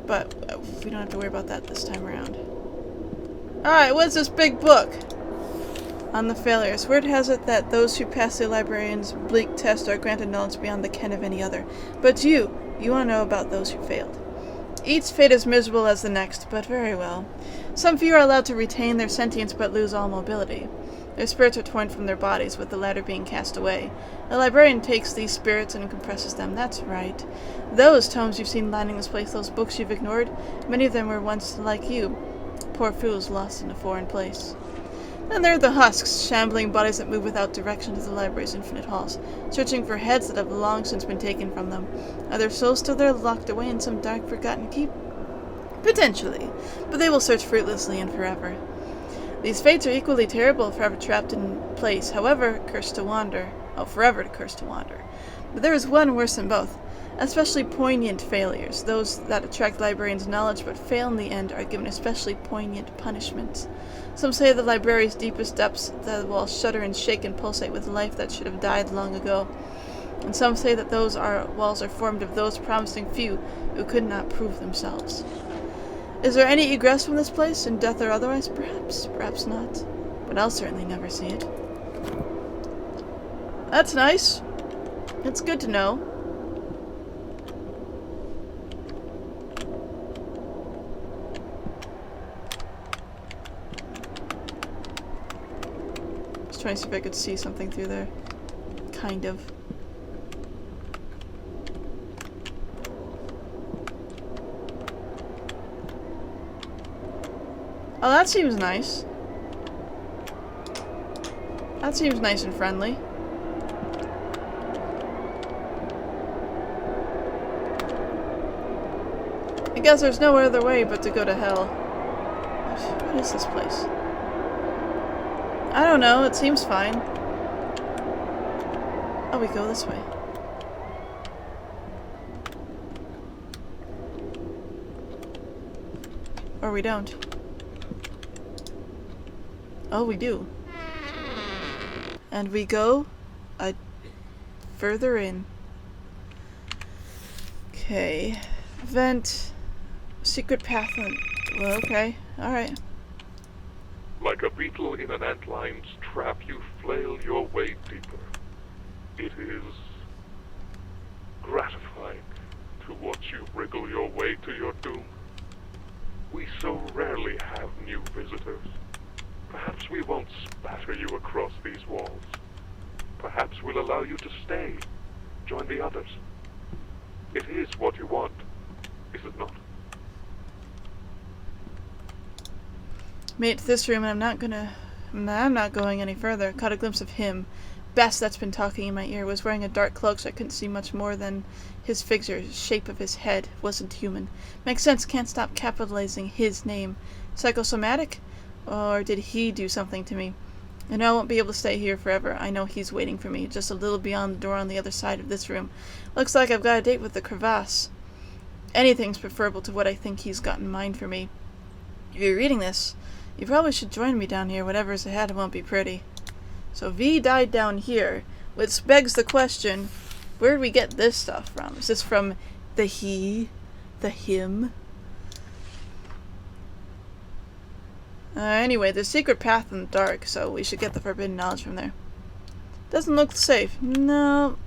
But we don't have to worry about that this time around. Alright, what's this big book? On the failures. Word has it that those who pass the librarian's bleak test are granted knowledge beyond the ken of any other. But you want to know about those who failed. Each fate is miserable as the next, but very well. Some few are allowed to retain their sentience but lose all mobility. Their spirits are torn from their bodies, with the latter being cast away. The librarian takes these spirits and compresses them. That's right. Those tomes you've seen lining this place, those books you've ignored, many of them were once like you. Poor fools lost in a foreign place. Then there are the husks, shambling bodies that move without direction to the library's infinite halls, searching for heads that have long since been taken from them. Are their souls still there, locked away in some dark, forgotten keep? Potentially, but they will search fruitlessly and forever. These fates are equally terrible, forever trapped in place, however, cursed to wander. Oh, forever cursed to wander. But there is one worse than both. Especially poignant failures. Those that attract librarians' knowledge but fail in the end are given especially poignant punishments. Some say the library's deepest depths, the walls shudder and shake and pulsate with life that should have died long ago. And some say that those walls are formed of those promising few who could not prove themselves. Is there any egress from this place, in death or otherwise? Perhaps, perhaps not. But I'll certainly never see it. That's nice. It's good to know. Trying to see if I could see something through there. Kind of. Oh, that seems nice. That seems nice and friendly. I guess there's no other way but to go to hell. What is this place? I don't know, it seems fine. Oh, we go this way. Or we don't. Oh, we do. And we go further in. Okay. Vent. Secret path. Well, okay. Alright. Like a beetle in an antline's trap, you flail your way deeper. It is gratifying to watch you wriggle your way to your doom. We so rarely have new visitors. Perhaps we won't spatter you across these walls. Perhaps we'll allow you to stay, join the others. It is what you want, is it not? Made it to this room, and I'm not going any further. Caught a glimpse of him. Bess, that's been talking in my ear, was wearing a dark cloak, so I couldn't see much more than his figure. Shape of his head wasn't human. Makes sense, can't stop capitalizing his name. Psychosomatic? Or did he do something to me? I know I won't be able to stay here forever. I know he's waiting for me, just a little beyond the door on the other side of this room. Looks like I've got a date with the crevasse. Anything's preferable to what I think he's got in mind for me. If you're reading this, you probably should join me down here. Whatever's ahead won't be pretty. So V died down here, which begs the question, where did we get this stuff from? Is this from the he? The him? Anyway, there's a secret path in the dark, so we should get the forbidden knowledge from there. Doesn't look safe. No.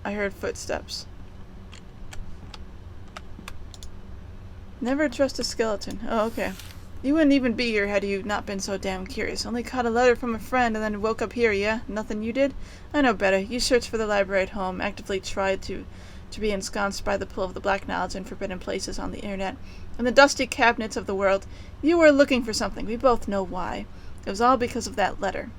I heard footsteps. Never trust a skeleton. Oh, okay. You wouldn't even be here had you not been so damn curious. Only caught a letter from a friend and then woke up here, yeah? Nothing you did? I know better. You searched for the library at home, actively tried to be ensconced by the pull of the black knowledge in forbidden places on the internet. In the dusty cabinets of the world, you were looking for something. We both know why. It was all because of that letter.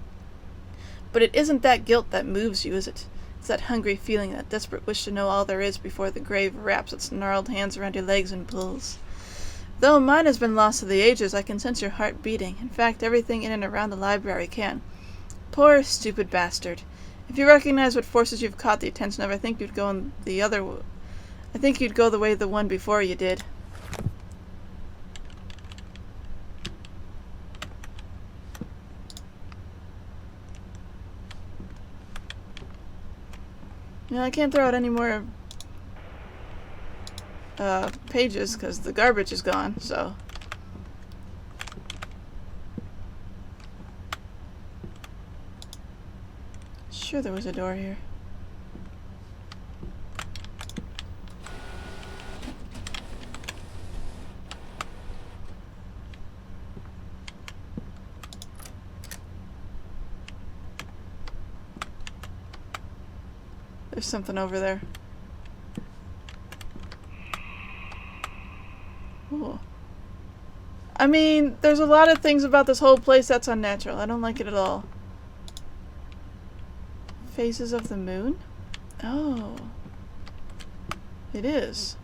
But it isn't that guilt that moves you, is it? It's that hungry feeling, that desperate wish to know all there is before the grave wraps its gnarled hands around your legs and pulls. Though mine has been lost to the ages, I can sense your heart beating. In fact, everything in and around the library can. Poor, stupid bastard. If you recognize what forces you've caught the attention of, I think you'd go in the other I think you'd go the way the one before you did. Yeah, I can't throw out any more pages because the garbage is gone, so. Sure there was a door here. There's something over there. Ooh. I mean, there's a lot of things about this whole place that's unnatural. I don't like it at all. Phases of the moon? Oh. It is.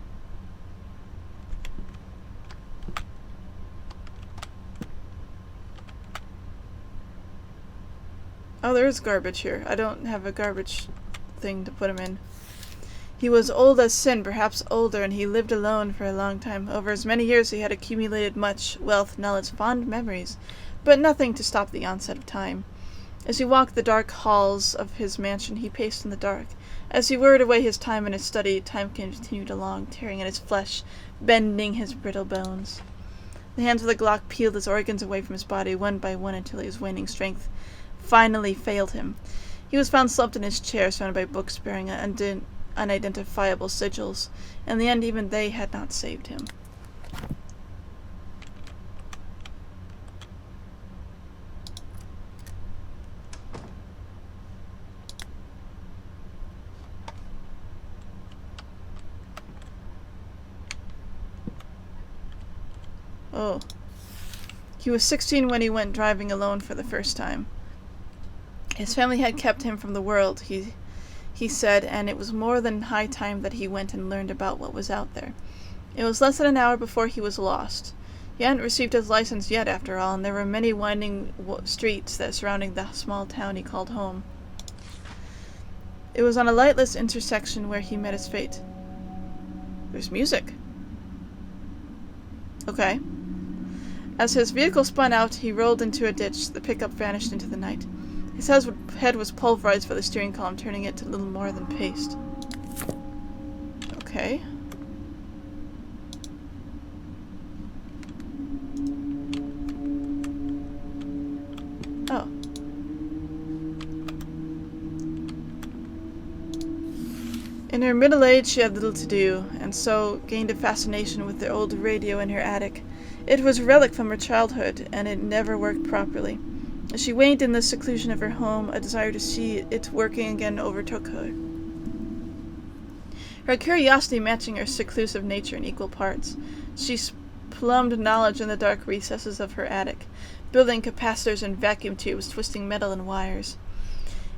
Oh, there is garbage here. I don't have a garbage thing to put him in. He was old as sin, perhaps older, and he lived alone for a long time. Over as many years he had accumulated much wealth, knowledge, fond memories, but nothing to stop the onset of time. As he walked the dark halls of his mansion, he paced in the dark. As he whirred away his time in his study, time continued along, tearing at his flesh, bending his brittle bones. The hands of the Glock peeled his organs away from his body, one by one, until his waning strength finally failed him. He was found slumped in his chair, surrounded by books bearing unidentifiable sigils. In the end, even they had not saved him. Oh. He was 16 when he went driving alone for the first time. His family had kept him from the world, he said, and it was more than high time that he went and learned about what was out there. It was less than an hour before he was lost. He hadn't received his license yet, after all, and there were many winding streets that surrounding the small town he called home. It was on a lightless intersection where he met his fate. There's music. Okay. As his vehicle spun out, he rolled into a ditch. The pickup vanished into the night. His head was pulverized by the steering column, turning it to little more than paste. Okay. Oh. In her middle age, she had little to do, and so gained a fascination with the old radio in her attic. It was a relic from her childhood, and it never worked properly. As she waned in the seclusion of her home, a desire to see it working again overtook her. Her curiosity matching her seclusive nature in equal parts. She plumbed knowledge in the dark recesses of her attic, building capacitors and vacuum tubes, twisting metal and wires.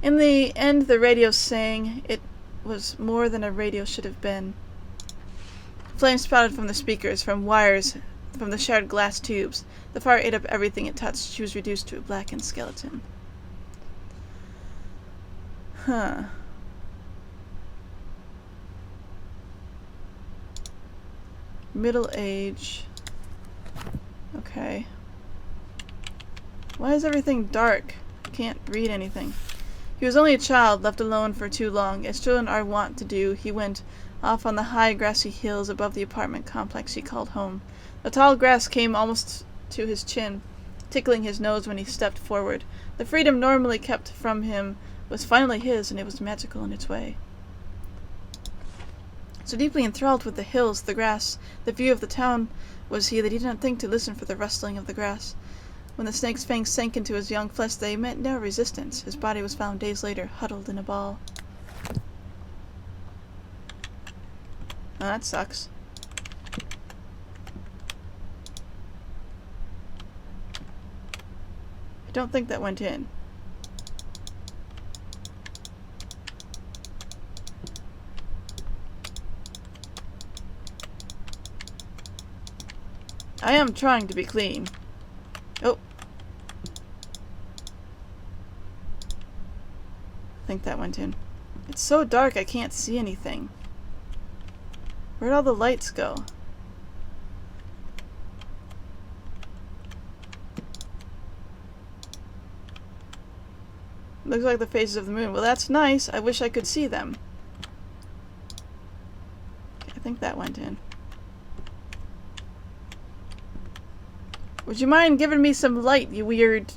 In the end, the radio sang. It was more than a radio should have been. Flames spouted from the speakers, from wires, from the shattered glass tubes. The fire ate up everything it touched. She was reduced to a blackened skeleton. Huh. Middle age. Okay. Why is everything dark? I can't read anything. He was only a child, left alone for too long. As children are wont to do, he went off on the high grassy hills above the apartment complex he called home. The tall grass came almost to his chin, tickling his nose when he stepped forward. The freedom normally kept from him was finally his, and it was magical in its way. So deeply enthralled with the hills, the grass, the view of the town was he that he did not think to listen for the rustling of the grass. When the snake's fangs sank into his young flesh, they met no resistance. His body was found days later, huddled in a ball. Oh, that sucks. I don't think that went in. I am trying to be clean. Oh. think that went in. It's so dark I can't see anything. Where'd all the lights go? Looks like the phases of the moon. Well, that's nice. I wish I could see them. Okay, I think that went in. Would you mind giving me some light, you weird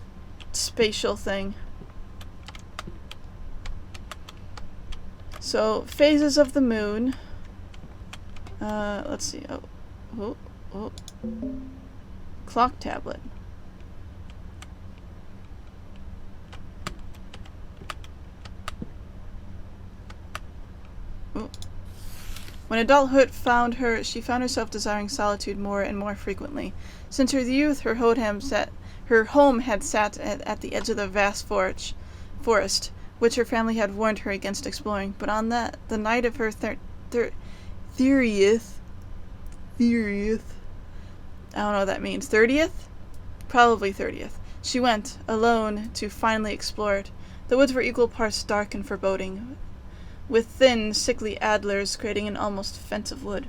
spatial thing? So, phases of the moon. Let's see. Oh. Clock tablet. Oh. When adulthood found her, she found herself desiring solitude more and more frequently. Since her youth, her home had sat at the edge of the vast forest, which her family had warned her against exploring. But on the night of her 30th, I don't know what that means. 30th? Probably 30th. She went, alone, to finally explore it. The woods were equal parts dark and foreboding, with thin, sickly adlers creating an almost fence of wood.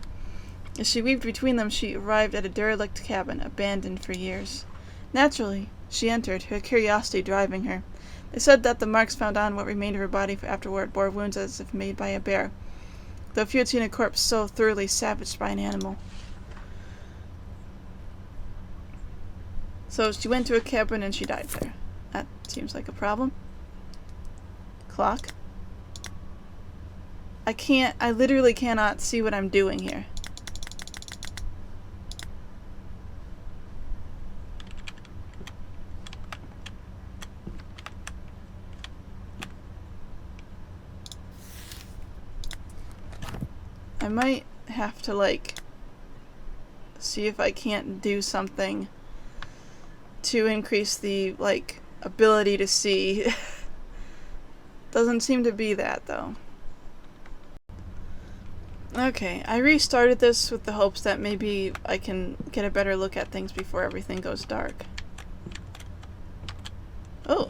As she weaved between them, she arrived at a derelict cabin, abandoned for years. Naturally, she entered, her curiosity driving her. They said that the marks found on what remained of her body afterward bore wounds as if made by a bear, though few had seen a corpse so thoroughly savaged by an animal. So she went to a cabin and she died there. That seems like a problem. Clock. I literally cannot see what I'm doing here. I might have to, like, see if I can't do something to increase the, like, ability to see. Doesn't seem to be that, though. Okay, I restarted this with the hopes that maybe I can get a better look at things before everything goes dark. Oh.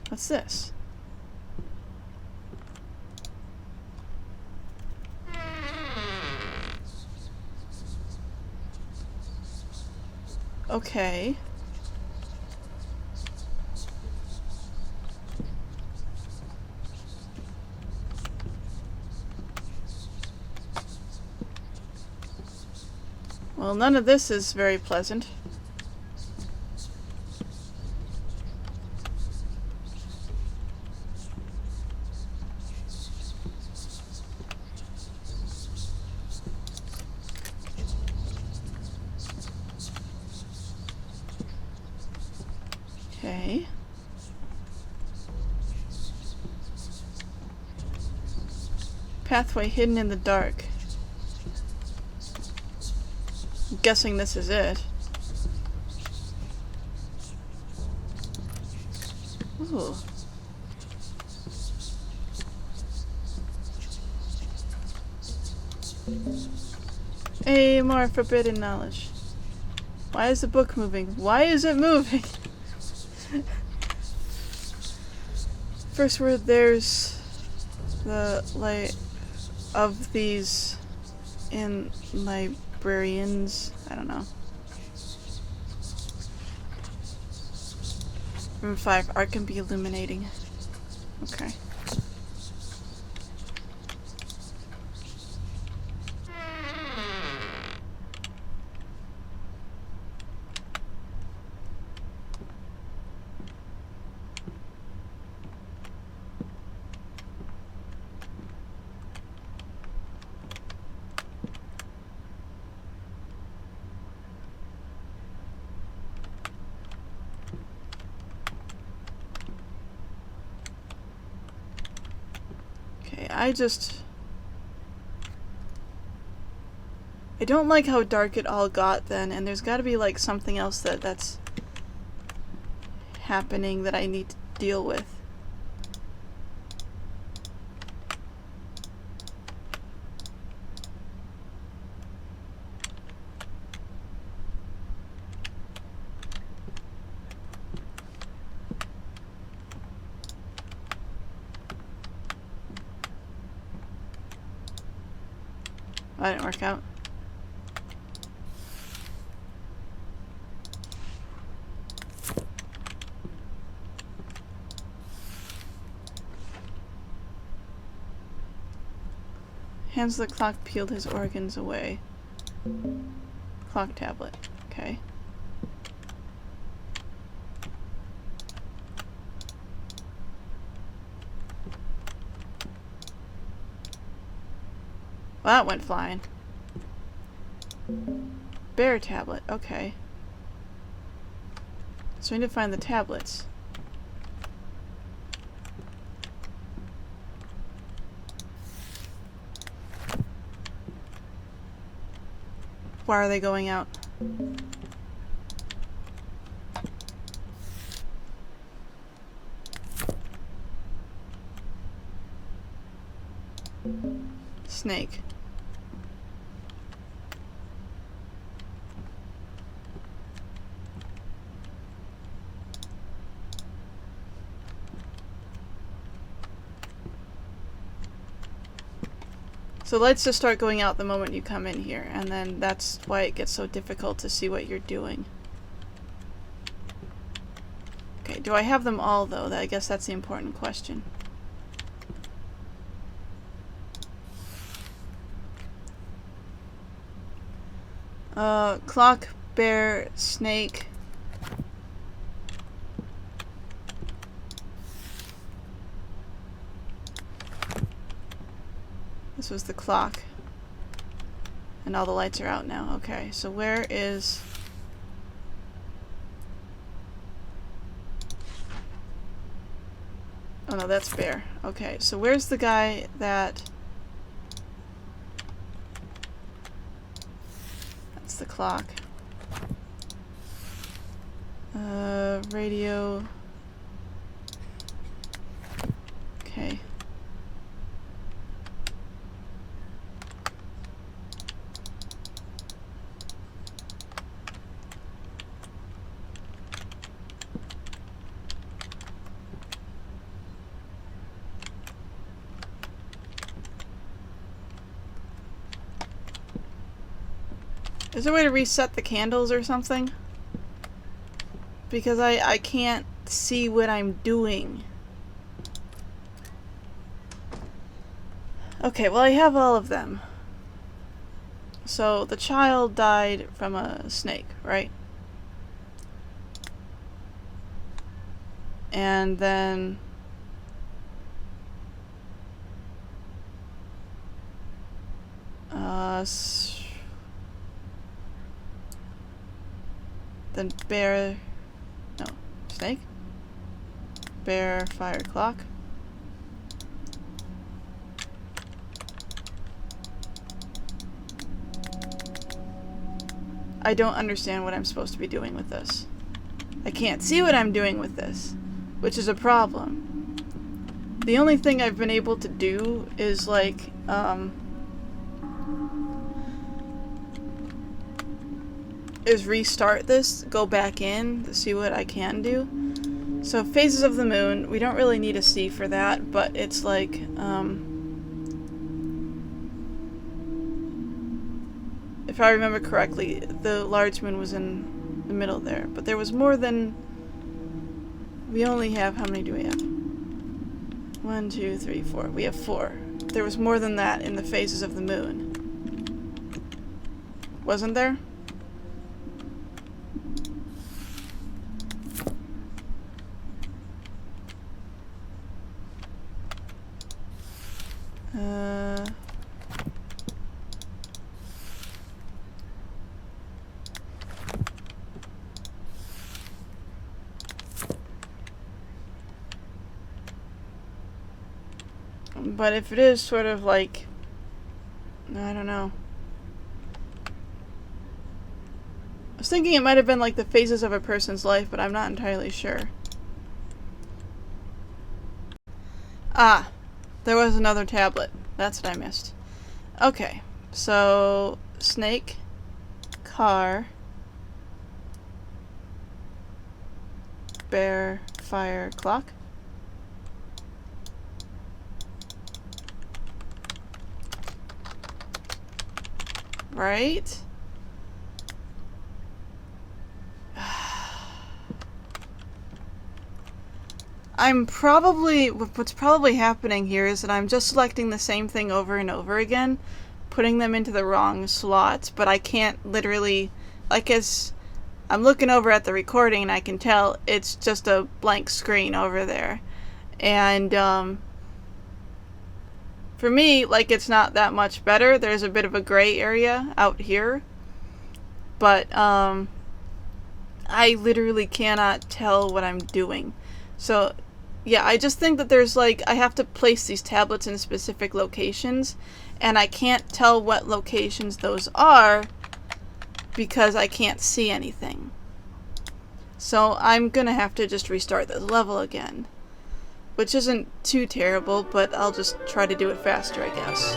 What's this? Okay. Well, none of this is very pleasant. Okay. Pathway hidden in the dark. I'm guessing this is it. Ooh. Hey, more forbidden knowledge. Why is the book moving? Why is it moving? First word, there's the light of these in librarians. I don't know. Room 5, art can be illuminating. Okay. I don't like how dark it all got then, and there's gotta be like something else that's happening that I need to deal with. That didn't work out. Hands of the clock peeled his organs away. Clock tablet. Okay. Well, that went flying. Bear tablet. Okay. So we need to find the tablets. Why are they going out? Snake. So lights just start going out the moment you come in here, and then that's why it gets so difficult to see what you're doing. Okay, do I have them all though? I guess that's the important question. Clock, bear, snake. This was the clock. And all the lights are out now. Okay, so where is... Oh no, that's bear. Okay, so where's the guy that... That's the clock. Radio... Okay. Is there a way to reset the candles or something? Because I can't see what I'm doing. Okay, well I have all of them. So the child died from a snake, right? And then... then bear... No. Snake? Bear, fire, clock. I don't understand what I'm supposed to be doing with this. I can't see what I'm doing with this, which is a problem. The only thing I've been able to do is like, is restart this, go back in to see what I can do. So phases of the moon, we don't really need a C for that, but it's like, if I remember correctly, the large moon was in the middle there, but there was more than, we only have, how many do we have? 1, 2, 3, 4. We have 4. There was more than that in the phases of the moon. Wasn't there? But if it is sort of like, I don't know. I was thinking it might have been like the phases of a person's life, but I'm not entirely sure. Ah, there was another tablet. That's what I missed. Okay, so snake, car, bear, fire, clock. right? What's probably happening here is that I'm just selecting the same thing over and over again, putting them into the wrong slots, but I can't literally, like, as I'm looking over at the recording and I can tell it's just a blank screen over there. And, for me, like, it's not that much better. There's a bit of a gray area out here, but, I literally cannot tell what I'm doing. So, yeah, I just think that there's, like, I have to place these tablets in specific locations, and I can't tell what locations those are because I can't see anything. So I'm gonna have to just restart this level again, which isn't too terrible, but I'll just try to do it faster, I guess.